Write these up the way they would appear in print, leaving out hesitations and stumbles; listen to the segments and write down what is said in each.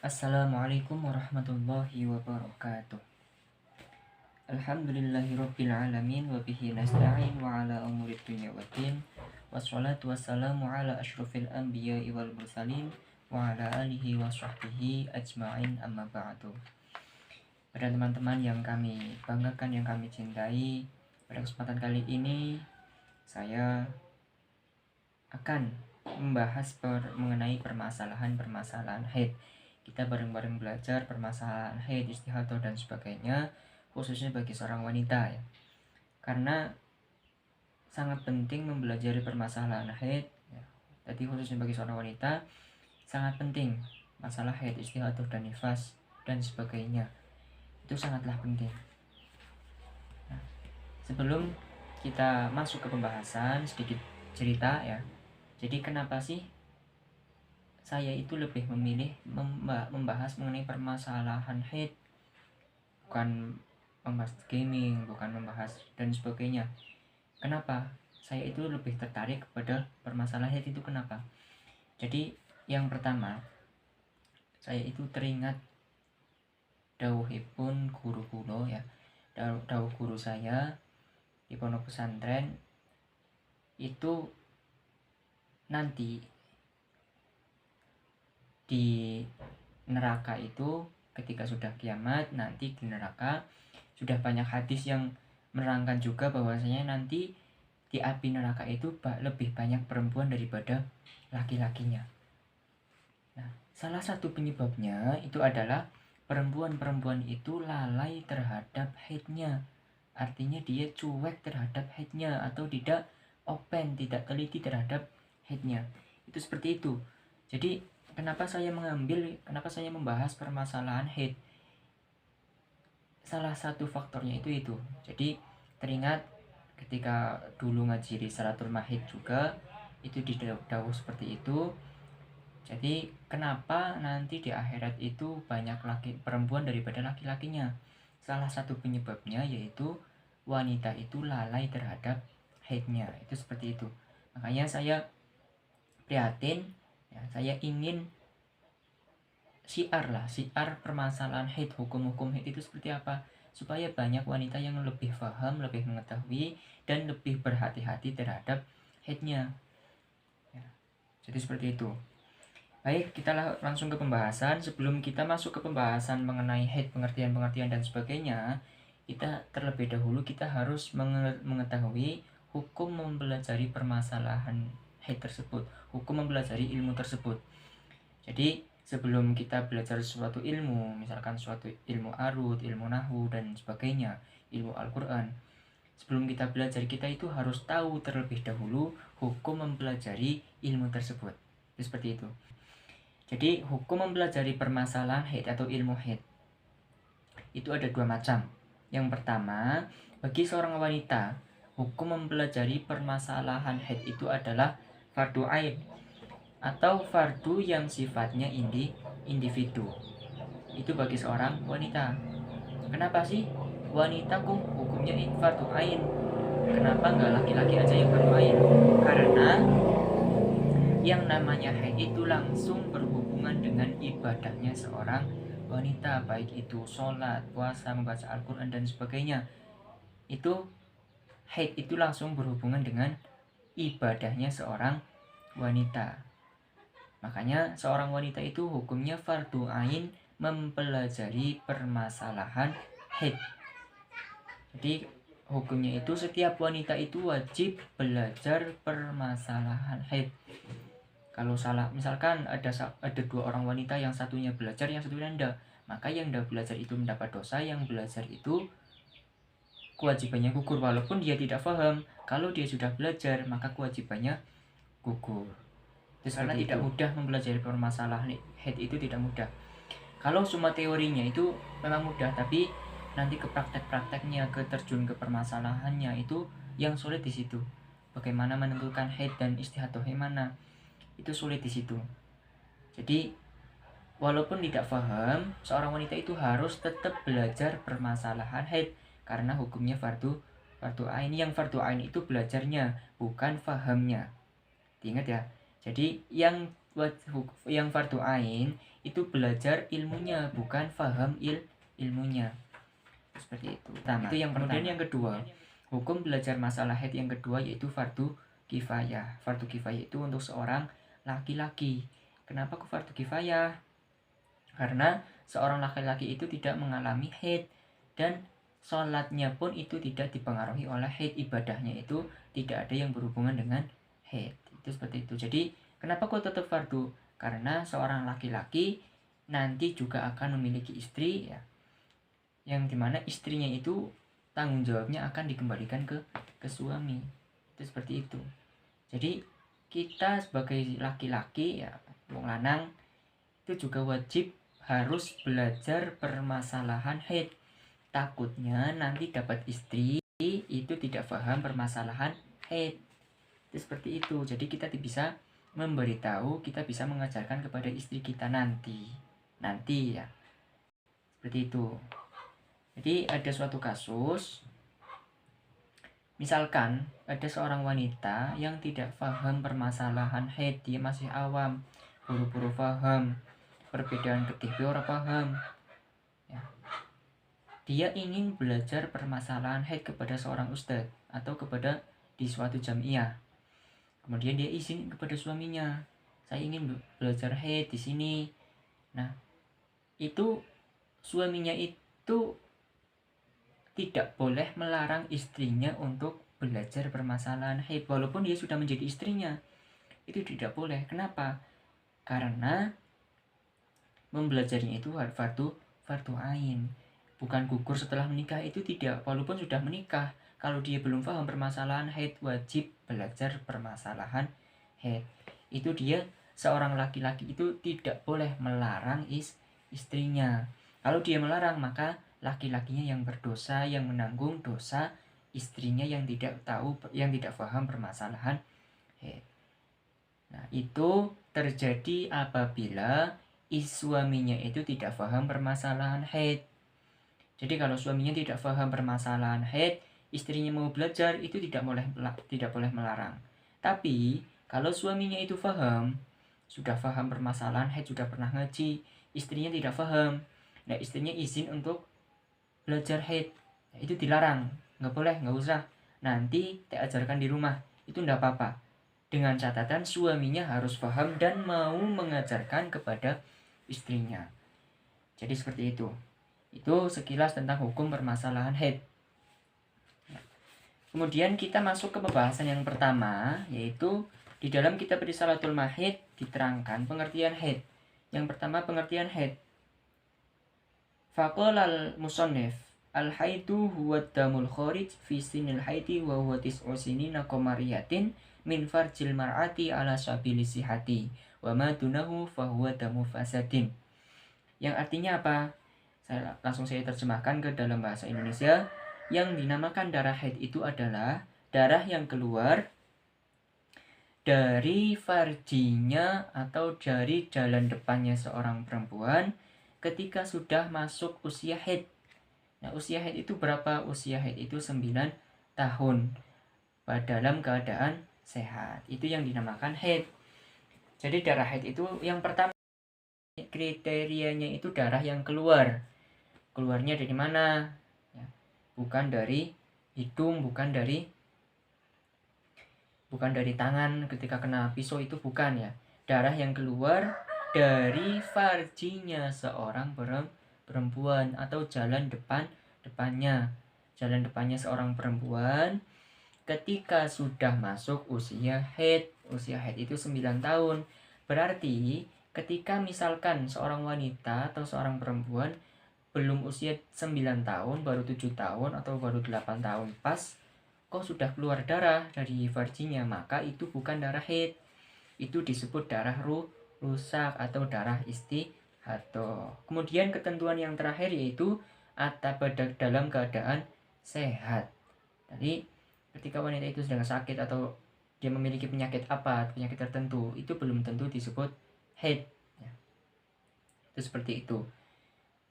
Assalamualaikum warahmatullahi wabarakatuh. Alhamdulillahirabbil alamin wa bihi nasta'in wa ala umuri dunya waddin. Wassalatu wassalamu ala asyrofil anbiya'i wal mursalin wa ala alihi wa sahbihi ajma'in amma ba'du. Pada teman-teman yang kami banggakan, yang kami cintai, pada kesempatan kali ini saya akan membahas mengenai permasalahan-permasalahan haid. Kita bareng-bareng belajar permasalahan haid, istihadah dan sebagainya, khususnya bagi seorang wanita ya. Karena sangat penting mempelajari permasalahan haid ya. Jadi khususnya bagi seorang wanita sangat penting masalah haid, istihadah dan nifas dan sebagainya. Itu sangatlah penting. Nah, sebelum kita masuk ke pembahasan, sedikit cerita ya. Jadi kenapa sih saya itu lebih memilih membahas mengenai permasalahan haid, bukan membahas gaming, bukan membahas dan sebagainya. Kenapa saya itu lebih tertarik kepada permasalahan haid itu? Kenapa? Jadi yang pertama, saya itu teringat dawuhipun guru kulo ya, dawuh guru saya di pondok pesantren itu, nanti di neraka itu ketika sudah kiamat, nanti di neraka sudah banyak hadis yang menerangkan juga bahwasanya nanti di api neraka itu lebih banyak perempuan daripada laki-lakinya. Nah, salah satu penyebabnya itu adalah perempuan-perempuan itu lalai terhadap haidnya. Artinya dia cuek terhadap haidnya atau tidak open, tidak teliti terhadap haidnya. Itu seperti itu. Jadi kenapa saya membahas permasalahan haid? Salah satu faktornya itu. Jadi teringat ketika dulu ngaji Risalatul Mahid juga itu didawuh seperti itu. Jadi kenapa nanti di akhirat itu banyak perempuan daripada laki-lakinya? Salah satu penyebabnya yaitu wanita itu lalai terhadap haidnya. Itu seperti itu. Makanya saya prihatin ya, saya ingin syiar permasalahan haid, hukum-hukum haid itu seperti apa, supaya banyak wanita yang lebih paham, lebih mengetahui dan lebih berhati-hati terhadap haidnya ya. Jadi seperti itu. Baik, kita langsung ke pembahasan. Sebelum kita masuk ke pembahasan mengenai haid, pengertian-pengertian dan sebagainya, kita terlebih dahulu kita harus mengetahui hukum mempelajari permasalahan haid tersebut, hukum mempelajari ilmu tersebut. Jadi sebelum kita belajar suatu ilmu, misalkan suatu ilmu arut, ilmu nahwu dan sebagainya, ilmu Al-Quran, sebelum kita belajar, kita itu harus tahu terlebih dahulu hukum mempelajari ilmu tersebut. Itu seperti itu. Jadi hukum mempelajari permasalahan haid atau ilmu haid itu ada dua macam. Yang pertama, bagi seorang wanita, hukum mempelajari permasalahan haid itu adalah fardu ain atau fardu yang sifatnya individu. Itu bagi seorang wanita. Kenapa sih wanita kok hukumnya fardu ain? Kenapa nggak laki-laki aja yang fardu ain? Karena yang namanya haid itu langsung berhubungan dengan ibadahnya seorang wanita, baik itu sholat, puasa, membaca Al-Quran dan sebagainya. Itu haid itu langsung berhubungan dengan ibadahnya seorang wanita. Makanya seorang wanita itu hukumnya fardu ain mempelajari permasalahan haid. Jadi hukumnya itu setiap wanita itu wajib belajar permasalahan haid. Kalau salah, misalkan ada dua orang wanita, yang satunya belajar, yang satunya enggak, maka yang enggak belajar itu mendapat dosa, yang belajar itu kewajibannya gugur walaupun dia tidak paham. Kalau dia sudah belajar, maka kewajibannya gugur. Karena tidak mudah mempelajari permasalahan haid, itu tidak mudah. Kalau cuma teorinya itu memang mudah, tapi nanti ke praktek-prakteknya, ke terjun ke permasalahannya, itu yang sulit di situ. Bagaimana menentukan haid dan istihadah mana, itu sulit di situ. Jadi walaupun tidak paham, seorang wanita itu harus tetap belajar permasalahan haid karena hukumnya fardu ain. Yang fardu ain itu belajarnya, bukan fahamnya. Diingat ya. Jadi yang yang fardu ain itu belajar ilmunya, bukan faham ilmunya. Seperti itu. Itu yang pertama. Kemudian yang kedua, hukum belajar masalah haid yang kedua yaitu fardu kifayah. Fardu kifayah itu untuk seorang laki-laki. Kenapa kok fardu kifayah? Karena seorang laki-laki itu tidak mengalami haid dan sholatnya pun itu tidak dipengaruhi oleh haid, ibadahnya itu tidak ada yang berhubungan dengan haid. Itu seperti itu. Jadi kenapa kok tetap fardu? Karena seorang laki-laki nanti juga akan memiliki istri ya, yang dimana istrinya itu tanggung jawabnya akan dikembalikan ke suami. Itu seperti itu. Jadi kita sebagai laki-laki ya, wong lanang itu juga wajib harus belajar permasalahan haid. Takutnya nanti dapat istri itu tidak paham permasalahan haid. Itu seperti itu. Jadi kita bisa memberitahu, kita bisa mengajarkan kepada istri kita nanti ya. Seperti itu. Jadi ada suatu kasus, misalkan ada seorang wanita yang tidak paham permasalahan haid, dia masih awam, buru-buru paham, perbedaan getih orang paham. Ya. Dia ingin belajar permasalahan haid kepada seorang ustadz atau kepada di suatu jamiah. Kemudian dia izin kepada suaminya, saya ingin belajar haid di sini. Nah, itu suaminya itu tidak boleh melarang istrinya untuk belajar permasalahan haid walaupun dia sudah menjadi istrinya. Itu tidak boleh. Kenapa? Karena membelajarnya itu fardu ain, bukan gugur setelah menikah. Itu tidak, walaupun sudah menikah, kalau dia belum paham permasalahan haid wajib belajar permasalahan haid. Itu dia, seorang laki-laki itu tidak boleh melarang istrinya. Kalau dia melarang maka laki-lakinya yang berdosa, yang menanggung dosa istrinya yang tidak tahu, yang tidak paham permasalahan haid. Nah, itu terjadi apabila suaminya itu tidak paham permasalahan haid. Jadi kalau suaminya tidak paham permasalahan haid, istrinya mau belajar itu tidak boleh melarang. Tapi kalau suaminya itu paham, sudah paham permasalahan haid, sudah pernah ngaji, istrinya tidak paham, nah istrinya izin untuk belajar haid, itu dilarang, nggak boleh, nggak usah, nanti diajarkan di rumah, itu nggak apa-apa, dengan catatan suaminya harus paham dan mau mengajarkan kepada istrinya. Jadi seperti itu. Itu sekilas tentang hukum permasalahan haid. Kemudian kita masuk ke pembahasan yang pertama, yaitu di dalam kitab Risalatul Mahid diterangkan pengertian haid. Yang pertama, pengertian haid. Faqala al-musannif al-haidu huwa damul kharij fi sinil haidi wa huwa tis'u sinina qamariyatin min farjil mar'ati ala sabili sihati wa ma dunahu fa huwa damu fasadin. Yang artinya apa? Saya terjemahkan ke dalam bahasa Indonesia. Yang dinamakan darah haid itu adalah darah yang keluar dari farjinya atau dari jalan depannya seorang perempuan ketika sudah masuk usia haid. Nah, usia haid itu berapa? Usia haid itu 9 tahun dalam keadaan sehat. Itu yang dinamakan haid. Jadi darah haid itu yang pertama kriterianya itu darah yang keluar. Keluarnya dari mana? Ya, bukan dari hidung, bukan dari tangan ketika kena pisau, itu bukan ya. Darah yang keluar dari farjinya seorang perempuan atau jalan depannya seorang perempuan ketika sudah masuk usia haid. Usia haid itu 9 tahun. Berarti ketika misalkan seorang wanita atau seorang perempuan belum usia 9 tahun, baru 7 tahun atau baru 8 tahun pas, kok sudah keluar darah dari farjinya, maka itu bukan darah haid. Itu disebut darah rusak atau darah istihadah. Kemudian ketentuan yang terakhir yaitu dalam keadaan sehat. Jadi ketika wanita itu sedang sakit atau dia memiliki penyakit tertentu, itu belum tentu disebut haid ya. Itu seperti itu.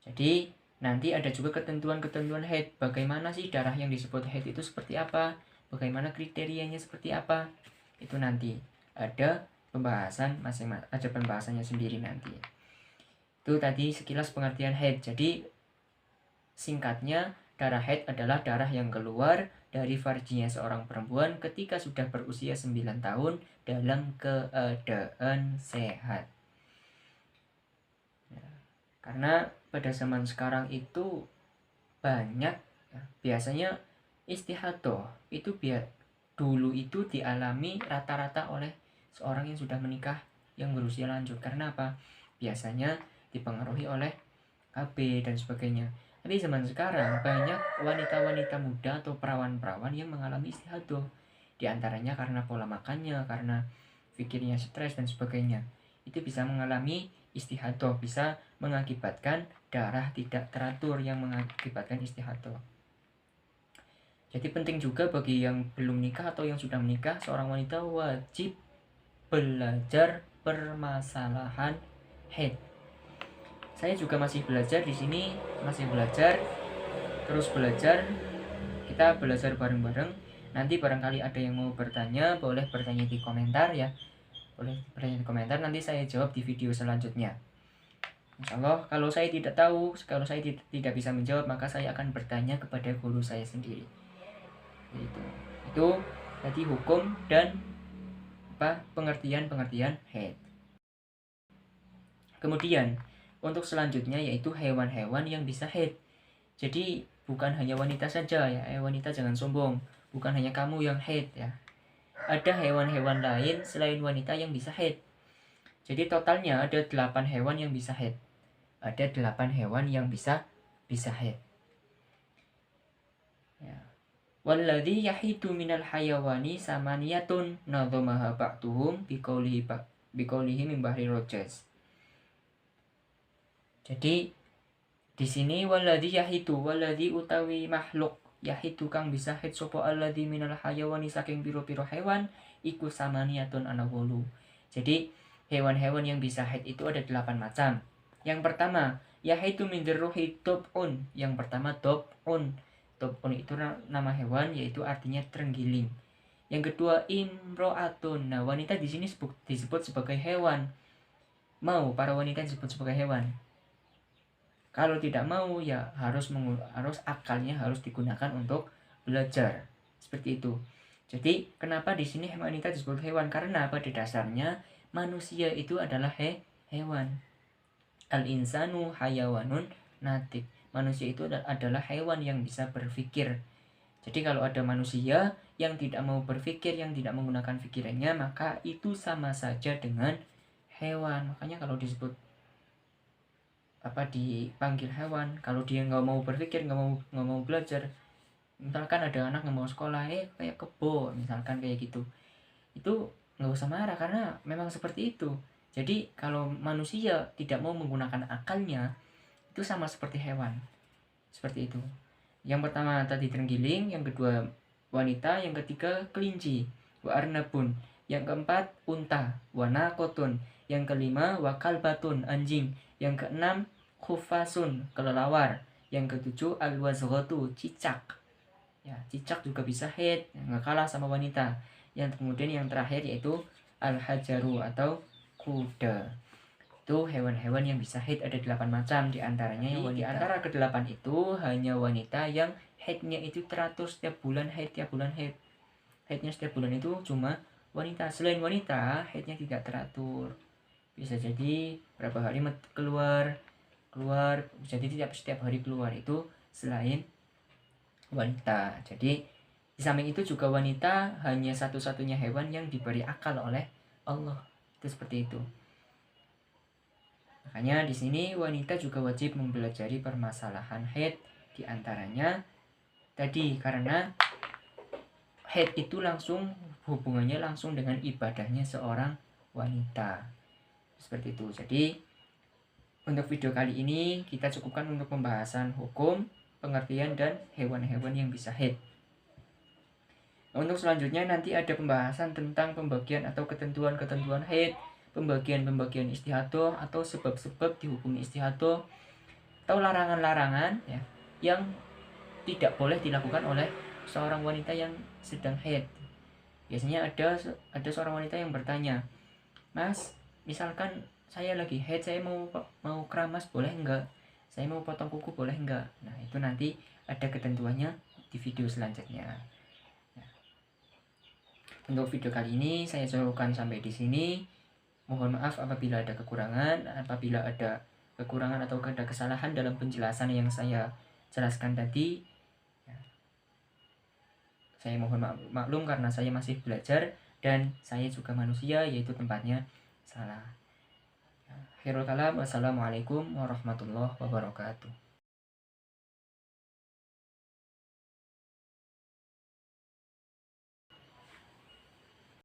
Jadi nanti ada juga ketentuan-ketentuan haid. Bagaimana sih darah yang disebut haid itu seperti apa? Bagaimana kriterianya seperti apa? Itu nanti ada pembahasan ada pembahasannya sendiri nanti. Itu tadi sekilas pengertian haid. Jadi singkatnya, darah haid adalah darah yang keluar dari farjinya seorang perempuan ketika sudah berusia 9 tahun dalam keadaan sehat. Ya, karena pada zaman sekarang itu banyak, ya, biasanya istihadah itu dulu itu dialami rata-rata oleh seorang yang sudah menikah yang berusia lanjut. Karena apa? Biasanya dipengaruhi oleh KB dan sebagainya. Tapi zaman sekarang banyak wanita-wanita muda atau perawan-perawan yang mengalami istihadah. Di antaranya karena pola makannya, karena pikirnya stres dan sebagainya. Itu bisa mengalami istihadah, bisa mengakibatkan darah tidak teratur yang mengakibatkan istihadah. Jadi penting juga bagi yang belum nikah atau yang sudah menikah, seorang wanita wajib belajar permasalahan haid. Saya juga masih belajar di sini, terus belajar. Kita belajar bareng-bareng. Nanti barangkali ada yang mau bertanya, boleh bertanya di komentar ya. Boleh bertanya di komentar, nanti saya jawab di video selanjutnya. Insya Allah, kalau saya tidak tahu, kalau saya tidak bisa menjawab, maka saya akan bertanya kepada guru saya sendiri. Itu tadi hukum dan pengertian haid. Kemudian untuk selanjutnya yaitu hewan-hewan yang bisa haid. Jadi bukan hanya wanita saja ya, wanita jangan sombong, bukan hanya kamu yang haid ya. Ada hewan-hewan lain selain wanita yang bisa haid. Jadi totalnya ada 8 hewan yang bisa haid. Ada 8 hewan yang bisa haid. Ya. Walladzi yahidu minal hayawani samaniyatun nadhamaha ba'duhum biqaulihi min bahri rojaz. Jadi di sini walladzi yahidu, walladzi utawi makhluk yahidu kang bisa haid sapa alladzi minal hayawani saking pira-pira hewan iku samaniyatun ana 8. Jadi hewan-hewan yang bisa haid itu ada 8 macam. Yang pertama, yahidu min dzurruhi dob'un. Yang pertama dob'un. Dob'un itu nama hewan, yaitu artinya terenggiling. Yang kedua imro'atun. Nah, wanita di sini disebut sebagai hewan. Mau para wanita disebut sebagai hewan. Kalau tidak mau ya harus akalnya harus digunakan untuk belajar. Seperti itu. Jadi kenapa di sini wanita disebut hewan? Karena pada dasarnya manusia itu adalah hewan. Al-insanu hayawanun natik. Manusia itu adalah hewan yang bisa berpikir. Jadi kalau ada manusia yang tidak mau berpikir, yang tidak menggunakan pikirannya, maka itu sama saja dengan hewan. Makanya kalau disebut dipanggil hewan, kalau dia nggak mau berpikir, nggak mau belajar, misalkan ada anak nggak mau sekolah, kayak kebo, misalkan kayak gitu, itu nggak usah marah karena memang seperti itu. Jadi kalau manusia tidak mau menggunakan akalnya, itu sama seperti hewan. Seperti itu. Yang pertama tadi terenggiling, yang kedua wanita, yang ketiga kelinci, wa arnabun, yang keempat unta, wa naqotun, yang kelima wa kalbatun, anjing, yang keenam khufasun, kelelawar, yang ketujuh al-wazghatu, cicak. Ya, cicak juga bisa haid, nggak kalah sama wanita. Yang kemudian yang terakhir yaitu al-hajaru atau kuda. Itu hewan-hewan yang bisa haid ada 8 macam, di antaranya yang wanita. Di antara ke-8 itu hanya wanita yang haidnya itu teratur setiap bulan haid. Haidnya setiap bulan itu cuma wanita. Selain wanita, haidnya tidak teratur. Bisa jadi berapa hari keluar, jadi setiap hari keluar itu selain wanita. Jadi di samping itu juga wanita hanya satu-satunya hewan yang diberi akal oleh Allah. Itu seperti itu. Makanya di sini wanita juga wajib mempelajari permasalahan haid, di antaranya tadi karena haid itu hubungannya langsung dengan ibadahnya seorang wanita. Seperti itu. Jadi untuk video kali ini kita cukupkan untuk pembahasan hukum, pengertian dan hewan-hewan yang bisa haid. Untuk selanjutnya nanti ada pembahasan tentang pembagian atau ketentuan-ketentuan haid, pembagian istihadah atau sebab-sebab dihukumi istihadah atau larangan-larangan ya yang tidak boleh dilakukan oleh seorang wanita yang sedang haid. Biasanya ada seorang wanita yang bertanya, Mas, misalkan saya lagi haid, saya mau keramas boleh enggak? Saya mau potong kuku boleh enggak? Nah, itu nanti ada ketentuannya di video selanjutnya. Nah, untuk video kali ini saya cukupkan sampai di sini. Mohon maaf apabila ada kekurangan, atau ada kesalahan dalam penjelasan yang saya jelaskan tadi. Saya mohon maklum karena saya masih belajar dan saya juga manusia, yaitu tempatnya salah. Akhirul kalam, wassalamualaikum warahmatullahi wabarakatuh.